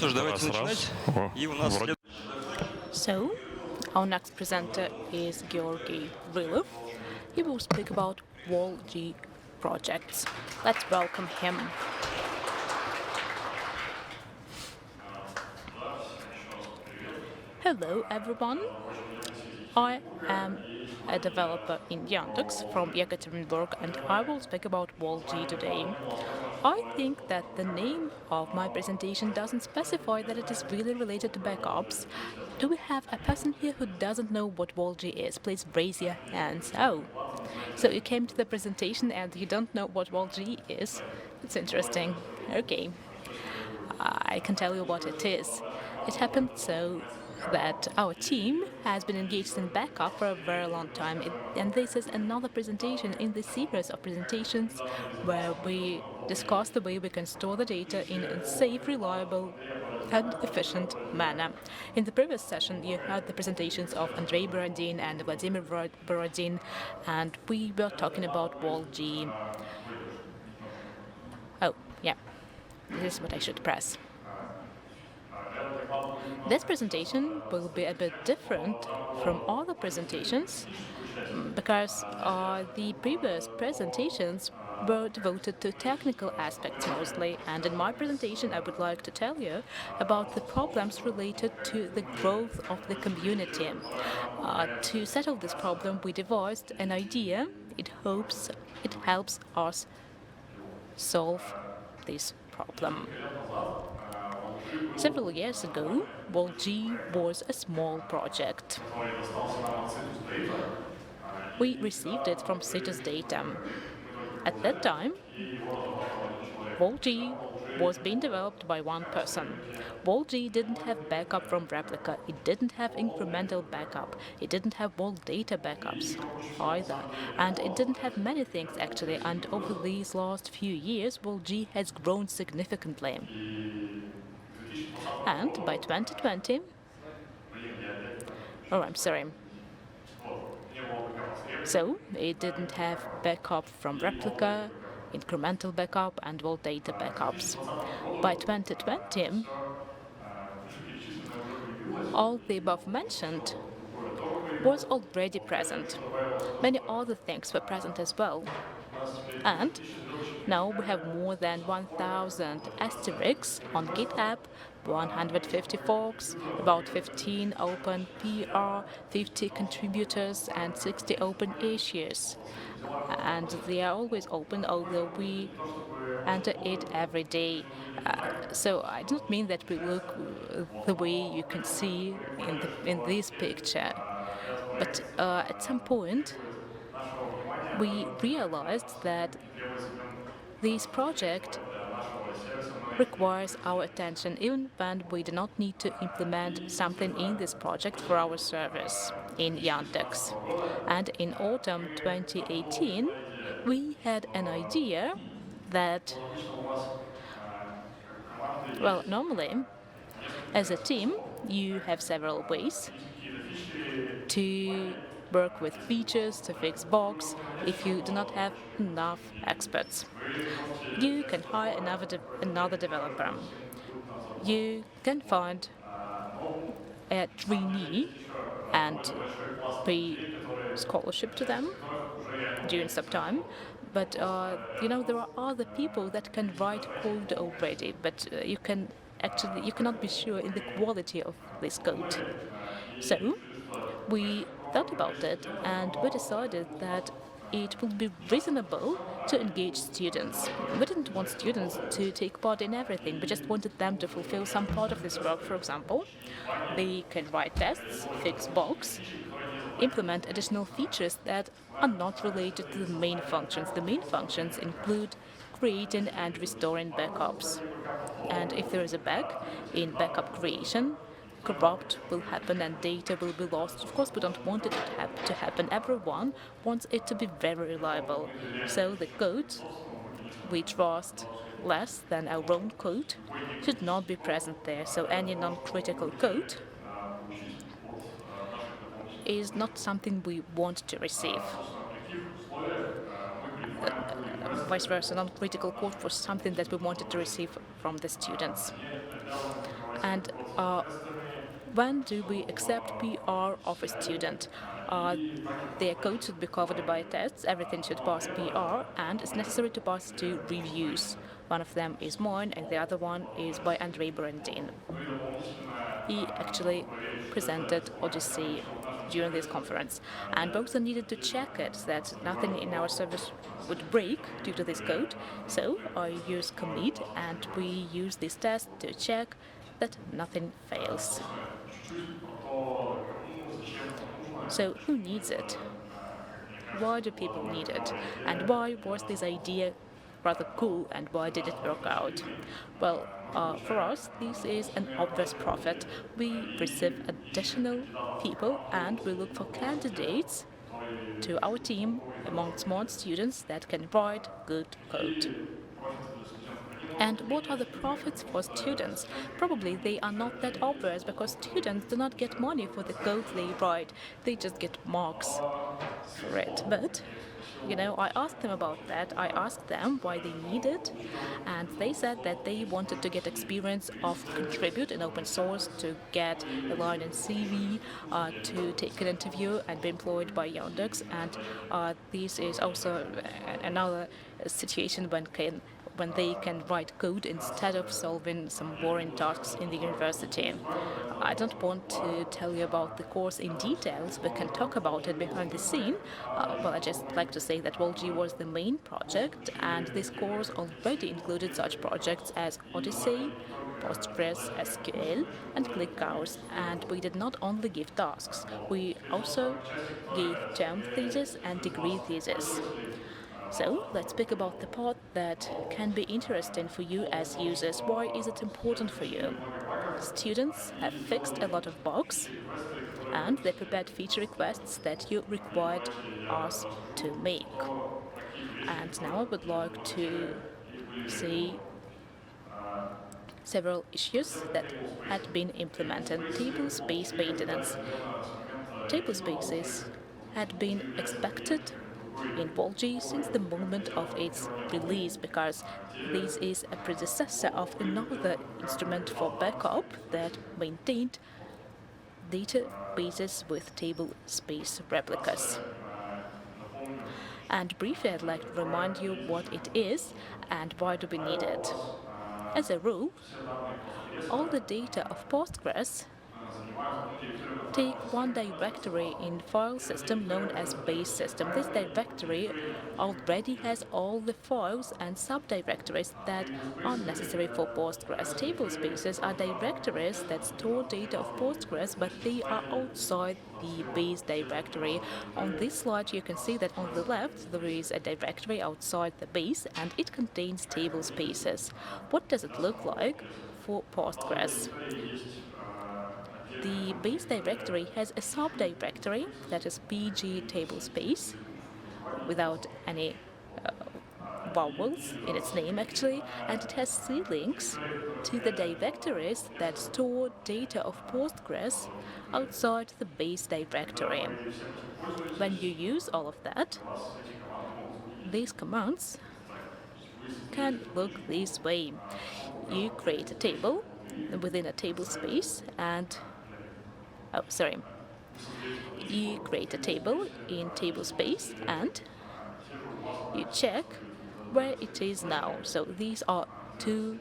что ж, давайте начинать. И у нас So, our next presenter is George Rylov. He will speak about WAL-G projects. Let's welcome him. Hello, everyone. I am a developer in Yandex from Yekaterinburg, and I will speak about WAL-G today. I think that the name of my presentation doesn't specify that it is really related to backups. Do we have a person here who doesn't know what WAL-G is? Please raise your hands. Oh, so you came to the presentation and you don't know what WAL-G is? It's interesting. Okay, I can tell you what it is. It happened so that our team has been engaged in backup for a very long time, and this is another presentation in the series of presentations where we discuss the way we can store the data in a safe, reliable, and efficient manner. In the previous session, you heard the presentations of Andrei Borodin and Vladimir Borodin, and we were talking about WAL-G. Oh, yeah, this is what I should press. This presentation will be a bit different from other presentations because the previous presentations were devoted to technical aspects mostly, and in my presentation I would like to tell you about the problems related to the growth of the community. To settle this problem, we devised an idea. It helps us solve this problem. Several years ago, WAL-G was a small project. We received it from CITES data. At that time, WAL-G was being developed by one person. WAL-G didn't have backup from replica, it didn't have incremental backup, it didn't have WAL data backups either, and it didn't have many things actually, and over these last few years, WAL-G has grown significantly. And by 2020, So it didn't have backup from replica, incremental backup, and WAL data backups. By 2020, all the above mentioned was already present. Many other things were present as well. And now we have more than 1,000 asterisks on GitHub, 150 forks, about 15 open PR, 50 contributors, and 60 open issues. And they are always open, although we enter it every day. So I do not mean that we look the way you can see in this picture. But at some point, we realized that this project requires our attention even when we do not need to implement something in this project for our service in Yandex. And in autumn 2018, we had an idea that, well, normally, as a team, you have several ways to work with features, to fix bugs, if you do not have enough experts. You can hire another developer. You can find a trainee and pay scholarship to them during some time. But there are other people that can write code already, but you cannot be sure in the quality of this code. So we thought about it and we decided that it would be reasonable to engage students. We didn't want students to take part in everything, we just wanted them to fulfill some part of this work. For example, they can write tests, fix bugs, implement additional features that are not related to the main functions. The main functions include creating and restoring backups. And if there is a bug in backup creation, corrupt will happen and data will be lost. Of course, we don't want it to happen. Everyone wants it to be very reliable. So the code we trust less than our own code should not be present there. So any non-critical code is not something we want to receive. Vice versa, non-critical code was something that we wanted to receive from the students. And when do we accept PR of a student? Their code should be covered by tests, everything should pass PR, and it's necessary to pass two reviews. One of them is mine, and the other one is by Andrei Borendin. He actually presented Odyssey during this conference, and both needed to check it that nothing in our service would break due to this code. So I use commit, and we use this test to check that nothing fails. So who needs it? Why do people need it? And why was this idea rather cool, and why did it work out? Well, for us, this is an obvious profit. We receive additional people, and we look for candidates to our team among smart students that can write good code. And what are the profits for students? Probably they are not that obvious, because students do not get money for the code they write. They just get marks for it. But I asked them about that. I asked them why they need it, and they said that they wanted to get experience of contribute in open source, to get a line in CV, to take an interview and be employed by Yandex. And this is also another situation when they can write code instead of solving some boring tasks in the university. I don't want to tell you about the course in details. We can talk about it behind the scene. But I just like to say that WAL-G was the main project, and this course already included such projects as Odyssey, Postgres, SQL, and ClickHouse. And we did not only give tasks, we also gave term thesis and degree thesis. So let's speak about the part that can be interesting for you as users. Why is it important for you? Students have fixed a lot of bugs, and they prepared feature requests that you required us to make. And now I would like to see several issues that had been implemented. Tablespace maintenance. Tablespaces had been expected in WAL-G since the moment of its release, because this is a predecessor of another instrument for backup that maintained databases with table space replicas. And briefly, I'd like to remind you what it is and why do we need it. As a rule, all the data of Postgres take one directory in file system known as base system. This directory already has all the files and subdirectories that are necessary for Postgres. Tablespaces are directories that store data of Postgres, but they are outside the base directory. On this slide, you can see that on the left there is a directory outside the base, and it contains tablespaces. What does it look like for Postgres? The base directory has a subdirectory that is PG tablespace without any vowels in its name actually, and it has C links to the directories that store data of Postgres outside the base directory. When you use all of that, these commands can look this way. You create a table within a table space and you create a table in table space and you check where it is now. So these are two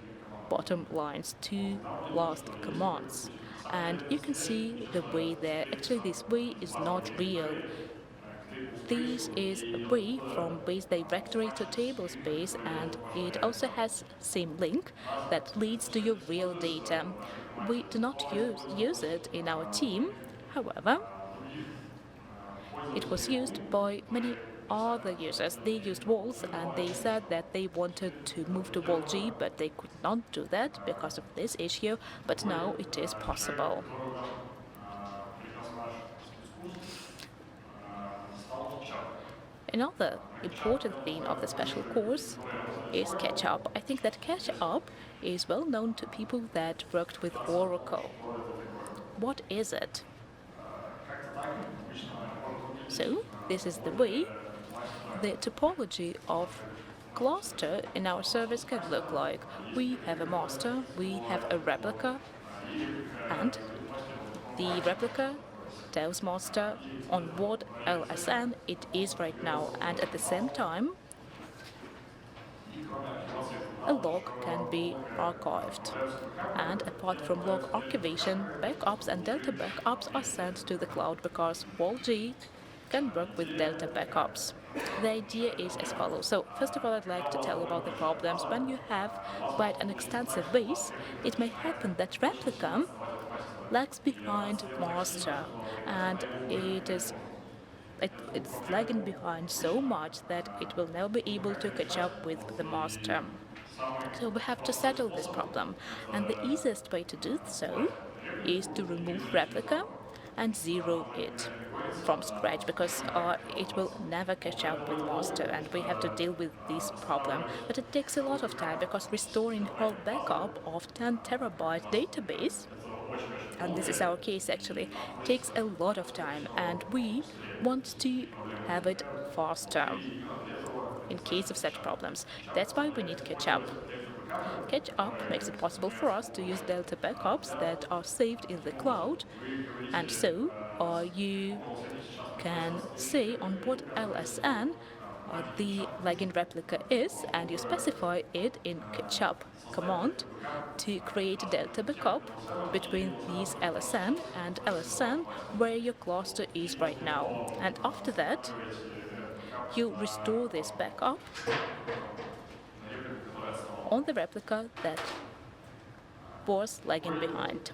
bottom lines, two last commands. And you can see the way there. Actually, this way is not real. This is a way from base directory to table space, and it also has same link that leads to your real data. We do not use it in our team. However, it was used by many other users. They used WALs, and they said that they wanted to move to WAL-G, but they could not do that because of this issue, but now it is possible. Another important thing of the special course is catch-up. I think that catch-up is well known to people that worked with Oracle. What is it? So, this is the way the topology of cluster in our service can look like. We have a master, we have a replica, And the replica tells master on what LSN it is right now, and at the same time a log can be archived. And apart from log archivation, backups and delta backups are sent to the cloud because WAL-G can work with delta backups. The idea is as follows. So first of all, I'd like to tell you about the problems. When you have quite an extensive base, it may happen that replica lags behind master, and it's lagging behind so much that it will never be able to catch up with the master. So we have to settle this problem, and the easiest way to do so is to remove replica and zero it from scratch, because it will never catch up with master, and we have to deal with this problem. But it takes a lot of time, because restoring whole backup of 10 terabyte database, and this is our case actually, takes a lot of time, and we want to have it faster in case of such problems. That's why we need catch up. Catch up makes it possible for us to use delta backups that are saved in the cloud, and so you can say on what LSN the lagging replica is, and you specify it in catch up command to create a delta backup between these LSN and LSN where your cluster is right now. And after that, you restore this backup on the replica that was lagging behind.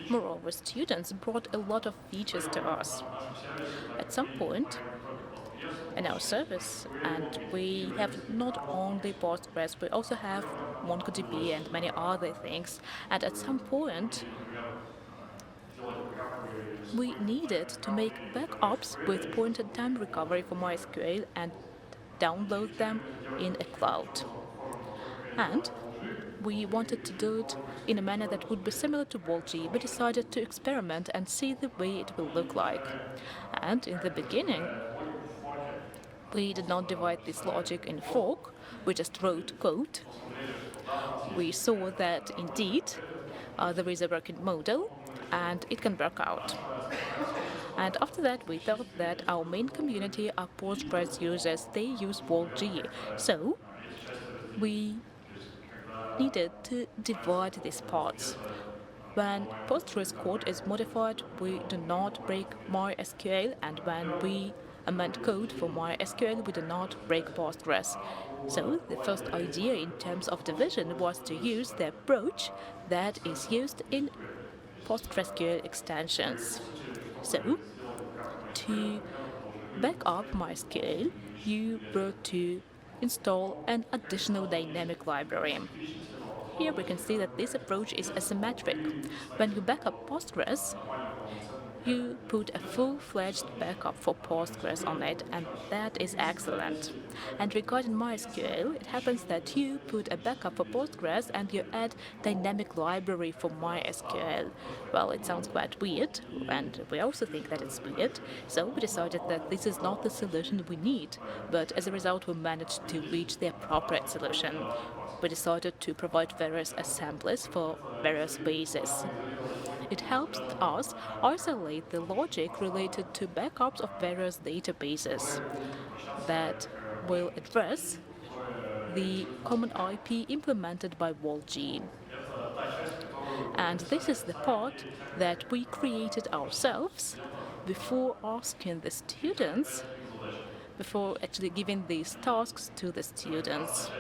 Moreover, students brought a lot of features to us. At some point in our service, and we have not only Postgres, we also have MongoDB and many other things. And at some point, we needed to make backups with point-in-time recovery for MySQL and download them in a cloud. And we wanted to do it in a manner that would be similar to WAL-G. We decided to experiment and see the way it will look like. And in the beginning, we did not divide this logic in fork, we just wrote code. We saw that indeed there is a working model and it can work out. And after that, we thought that our main community are Postgres users. They use WAL-G. So we needed to divide these parts. When Postgres code is modified, we do not break MySQL, and when we amend code for MySQL, we do not break Postgres. So the first idea in terms of division was to use the approach that is used in PostgreSQL extensions. So to back up MySQL, you wrote to install an additional dynamic library. Here we can see that this approach is asymmetric. When you back up Postgres, you put a full-fledged backup for Postgres on it, and that is excellent. And regarding MySQL, it happens that you put a backup for Postgres and you add dynamic library for MySQL. Well, it sounds quite weird, and we also think that it's weird, so we decided that this is not the solution we need, but as a result we managed to reach the appropriate solution. We decided to provide various assemblies for various bases. It helps us isolate the logic related to backups of various databases that will address the common IP implemented by WAL-G. And this is the part that we created ourselves before asking the students, before actually giving these tasks to the students.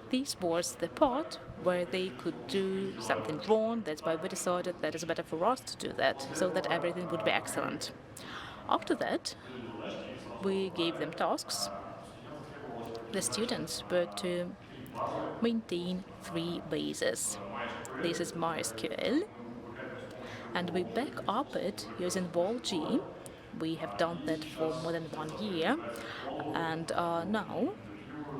This was the part where they could do something wrong. That's why we decided that it's better for us to do that, so that everything would be excellent. After that, we gave them tasks. The students were to maintain 3 bases. This is MySQL, and we back up it using WAL-G. We have done that for more than 1 year, and now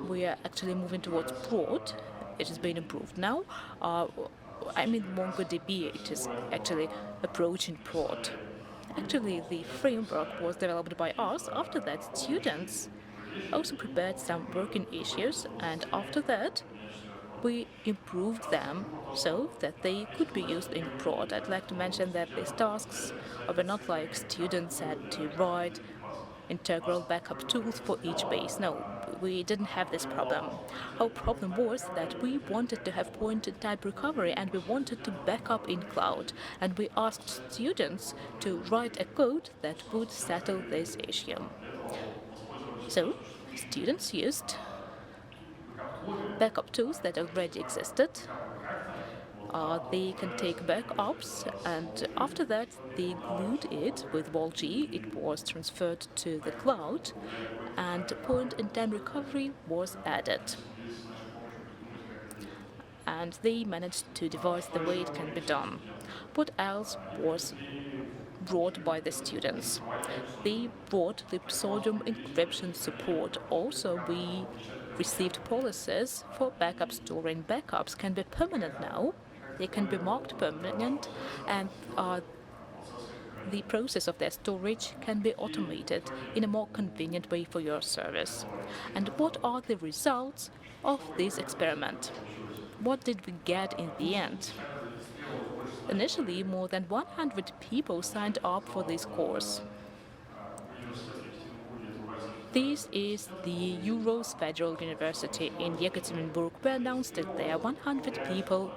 we are actually moving towards prod. It has been improved now. I mean MongoDB, it is actually approaching prod. Actually, the framework was developed by us. After that, students also prepared some working issues, and after that, we improved them so that they could be used in prod. I'd like to mention that these tasks were not like students had to write integral backup tools for each base. No, we didn't have this problem. Our problem was that we wanted to have point-in-time recovery and we wanted to back up in cloud. And we asked students to write a code that would settle this issue. So, students used backup tools that already existed. They can take backups, and after that, they glued it with WAL-G. It was transferred to the cloud, and point-in-time recovery was added. And they managed to devise the way it can be done. What else was brought by the students? They brought the pseudo encryption support. Also, we received policies for backup storing. Backups can be permanent now. They can be marked permanent, and the process of their storage can be automated in a more convenient way for your service. And what are the results of this experiment? What did we get in the end? Initially, more than 100 people signed up for this course. This is the Euros Federal University in Yekaterinburg. We announced it there. 100 people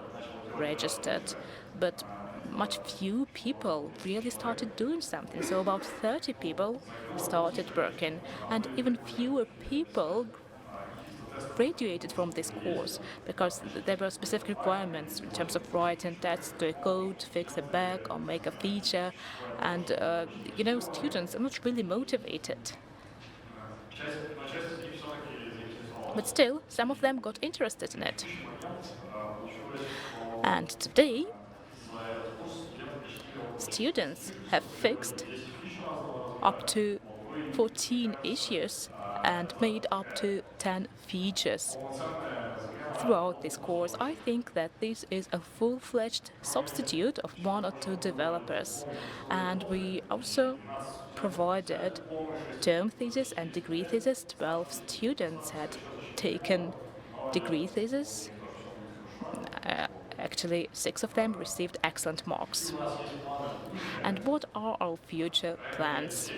registered, but much few people really started doing something. So about 30 people started working, and even fewer people graduated from this course because there were specific requirements in terms of writing tests to a code, fix a bug, or make a feature, and students are not really motivated. But still, some of them got interested in it. And today, students have fixed up to 14 issues and made up to 10 features throughout this course. I think that this is a full-fledged substitute of one or two developers. And we also provided term thesis and degree thesis. 12 students had taken degree thesis. Actually, 6 of them received excellent marks. And what are our future plans?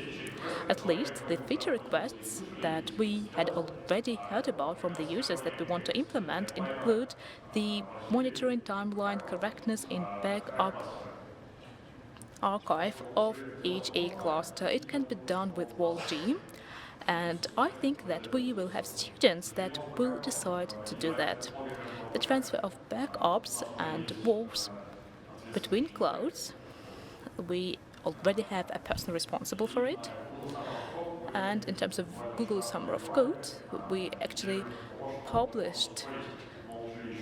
At least the feature requests that we had already heard about from the users that we want to implement include the monitoring timeline correctness in backup archive of each A cluster. It can be done with WAL-G. And I think that we will have students that will decide to do that. The transfer of backups and WALs between clouds, we already have a person responsible for it. And in terms of Google Summer of Code, we actually published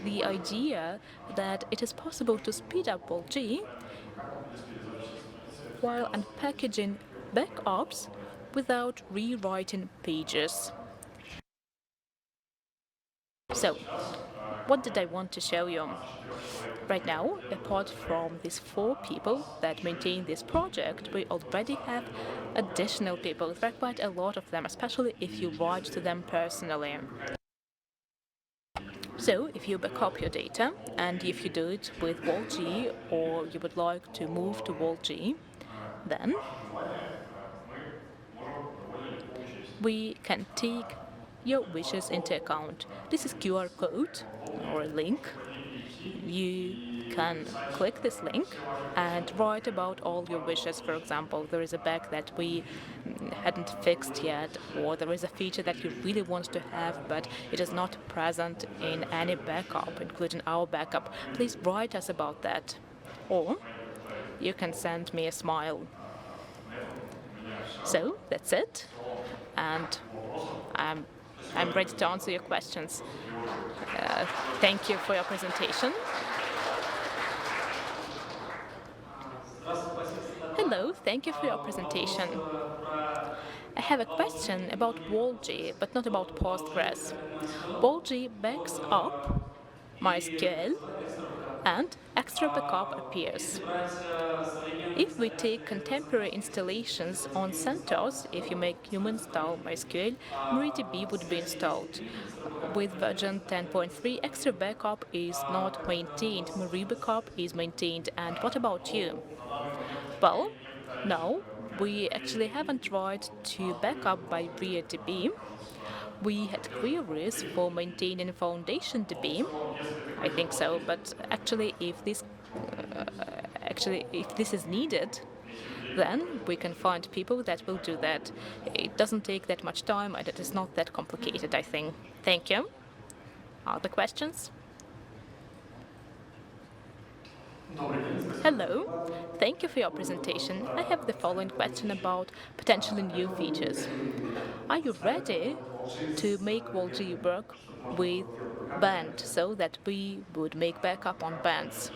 the idea that it is possible to speed up WAL-G while unpackaging backups without rewriting pages. So, what did I want to show you? Right now, apart from these 4 people that maintain this project, we already have additional people. There are quite a lot of them, especially if you write to them personally. So, if you back up your data, and if you do it with WAL-G, or you would like to move to WAL-G, then we can take your wishes into account. This is QR code or a link. You can click this link and write about all your wishes. For example, there is a bug that we hadn't fixed yet, or there is a feature that you really want to have, but it is not present in any backup, including our backup. Please write us about that. Or you can send me a smile. So, that's it. And I'm ready to answer your questions. Thank you for your presentation. Hello, thank you for your presentation. I have a question about WAL-G, but not about Postgres. WAL-G backs up MySQL and extra backup appears. If we take contemporary installations on CentOS, if you make human-style MySQL, MariaDB would be installed. With version 10.3, extra backup is not maintained, MariaBackup is maintained. And what about you? Well, no, we actually haven't tried to backup by MariaDB. We had queries for maintaining Foundation DB. I think so, but actually, if this is needed, then we can find people that will do that. It doesn't take that much time and it is not that complicated, I think. Thank you. Other questions? Hello. Thank you for your presentation. I have the following question about potentially new features. Are you ready to make WAL-G work with band so that we would make backup on bands?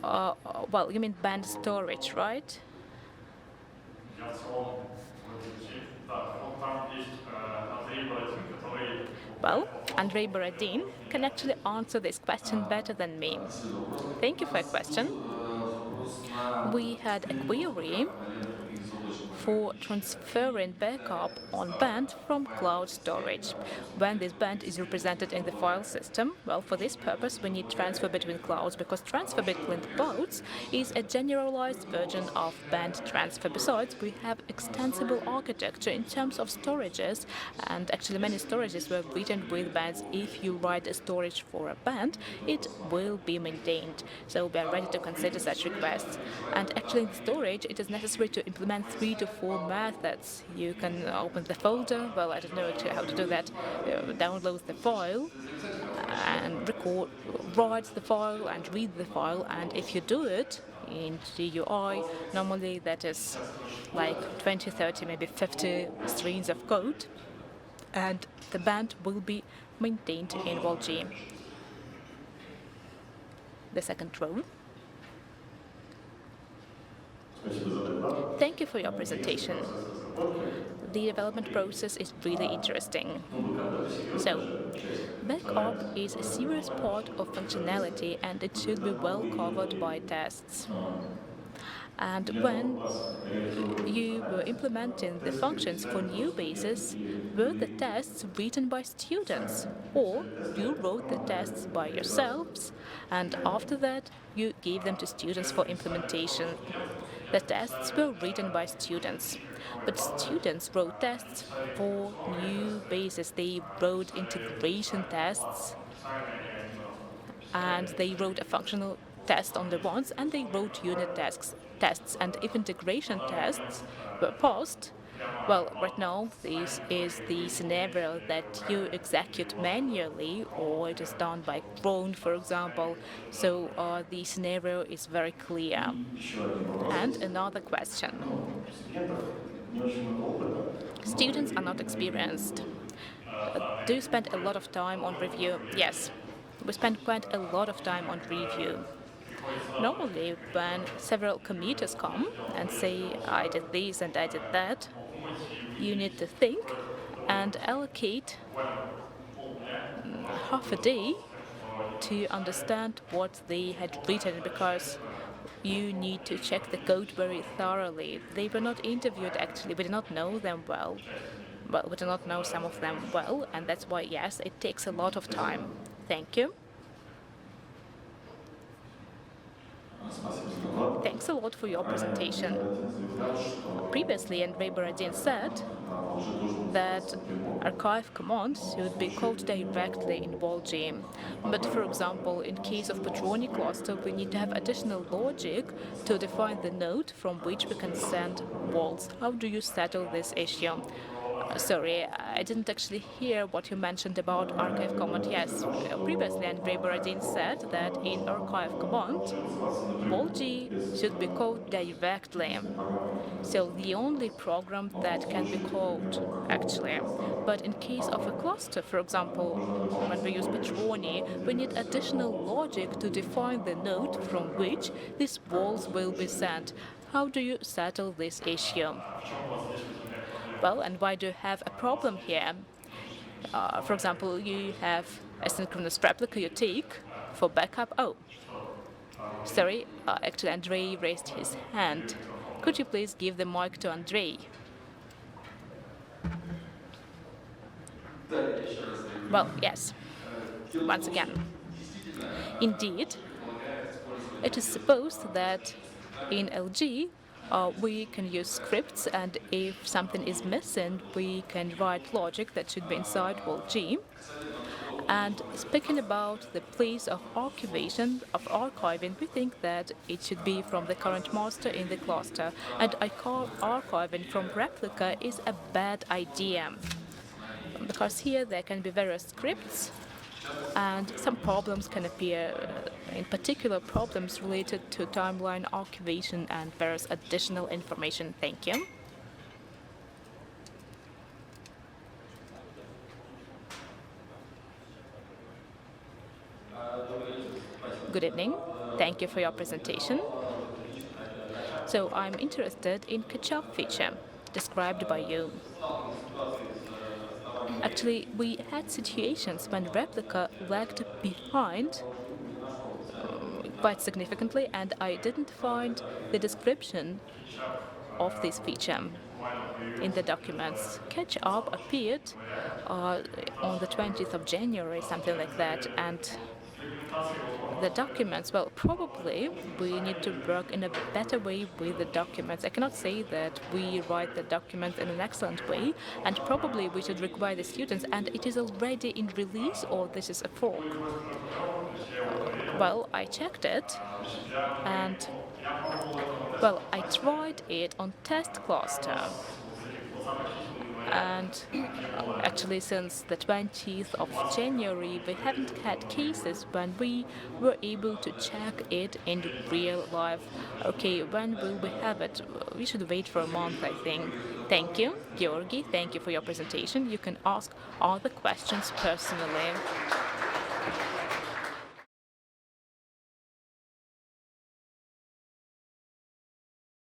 Well, you mean band storage, right? Well, Andrei Borodin can actually answer this question better than me. Thank you for your question. We had a query for transferring backup on band from cloud storage. When this band is represented in the file system, well, for this purpose we need transfer between clouds, because transfer between clouds is a generalized version of band transfer. Besides, we have extensible architecture in terms of storages, and actually many storages were written with bands. If you write a storage for a band, it will be maintained. So we are ready to consider such requests. And actually in storage, it is necessary to implement 3 to 4 methods. You can open the folder, well, I don't know actually how to do that, download the file and write the file and read the file, and if you do it in GUI, normally that is like 20, 30, maybe 50 strings of code, and the band will be maintained in WAL-G. The second row. Thank you for your presentation. The development process is really interesting. So, backup is a serious part of functionality and it should be well covered by tests. And when you were implementing the functions for new bases, were the tests written by students, or you wrote the tests by yourselves, and after that you gave them to students for implementation? The tests were written by students, but students wrote tests for new bases. They wrote integration tests, and they wrote a functional test on the ones, and they wrote unit tests. And if integration tests were passed, well, right now this is the scenario that you execute manually, or it is done by cron, for example. So the scenario is very clear. And another question. Students are not experienced. Do you spend a lot of time on review? Yes, we spend quite a lot of time on review. Normally, when several commuters come and say, I did this and I did that, you need to think and allocate half a day to understand what they had written, because you need to check the code very thoroughly. They were not interviewed, actually. We did not know them well. Well, we do not know some of them well, and that's why, yes, it takes a lot of time. Thank you. Thanks a lot for your presentation. Previously, Andrei Borodin said that archive commands should be called directly in WAL-G. But for example, in case of Patroni cluster, we need to have additional logic to define the node from which we can send walls. How do you settle this issue? Sorry, I didn't actually hear what you mentioned about archive command. Yes, previously Andrei Borodin said that in archive command, WAL-G should be called directly. So the only program that can be called, actually. But in case of a cluster, for example, when we use Patroni, we need additional logic to define the node from which these walls will be sent. How do you settle this issue? Well, and why do you have a problem here? For example, you have a synchronous replica you take for backup. Oh, sorry, actually Andrei raised his hand. Could you please give the mic to Andrei? Well, yes, once again. Indeed, it is supposed that in LG we can use scripts, and if something is missing, we can write logic that should be inside WAL-G. And speaking about the place of archiving, we think that it should be from the current master in the cluster. And I call archiving from replica is a bad idea, because here there can be various scripts and some problems can appear, in particular problems related to timeline archivation and various additional information. Thank you. Good evening. Thank you for your presentation. So I'm interested in catch-up feature described by you. Actually, we had situations when replica lagged behind quite significantly, and I didn't find the description of this feature in the documents. Catch-up appeared on the 20th of January, something like that, and the documents, well, probably we need to work in a better way with the documents. I cannot say that we write the documents in an excellent way, and probably we should require the students, and it is already in release, or this is a fork. Well, I checked it, and, well, I tried it on test cluster. And actually, since the 20th of January, we haven't had cases when we were able to check it in real life. Okay, when will we have it? We should wait for a month, I think. Thank you, Georgi. Thank you for your presentation. You can ask all the questions personally.